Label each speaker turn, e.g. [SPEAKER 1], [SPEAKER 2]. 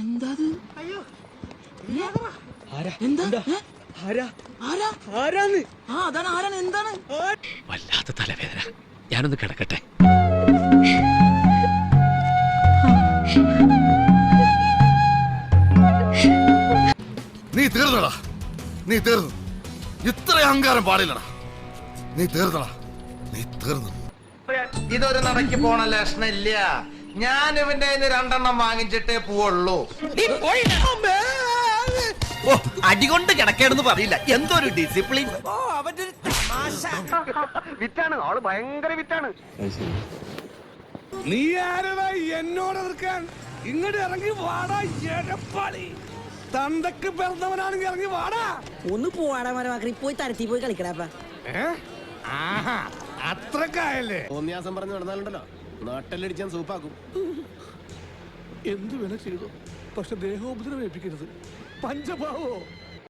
[SPEAKER 1] എന്താ അയ്യോ അതാണ് ആരാണ് എന്താണ്
[SPEAKER 2] വല്ലാത്ത തലവേദന. ഞാനൊന്ന് കിടക്കട്ടെ.
[SPEAKER 3] നീ തീർന്നടാ, നീ തീർന്നു. ഇത്ര അഹങ്കാരം പാടില്ലടാ. നീ തീർന്നടാ, നീ തീർന്നു.
[SPEAKER 4] ഇതൊരു നടക്ക് പോണ ലക്ഷണില്ല. ഞാൻ ഇവന്റെ 2 വാങ്ങിച്ചിട്ടേ പോവുള്ളൂ.
[SPEAKER 5] അടികൊണ്ട് കിടക്കേണ്ടെന്ന് പറയില്ല. എന്തൊരു ഡിസിപ്ലിൻ.
[SPEAKER 4] വിറ്റാണ് ആള്, ഭയങ്കര വിറ്റാണ്.
[SPEAKER 6] നീ ആരടാ എന്നോട് എതിർക്കാൻ? ഇങ്ങോട്ട് ഇറങ്ങി വാടാ എടപ്പാളി. തന്തക്ക് പിറന്നവനാണെങ്കിൽ ഇറങ്ങി വാടാ.
[SPEAKER 7] ഒന്ന് പോവാടാ മരമാക്കി പോയി തരത്തി പോയി കളിക്കടാ.
[SPEAKER 6] അത്രക്കായല്ലേ?
[SPEAKER 8] തോന്നിയാസം പറഞ്ഞു നടന്നാലുണ്ടല്ലോ നാട്ടിലടിച്ചാൻ സൂപ്പാക്കും.
[SPEAKER 6] എന്ത് വേണ ചെയ്തു, പക്ഷെ ദേഹോപദ്രവം ഏൽപ്പിക്കരുത്. പഞ്ചഭാവോ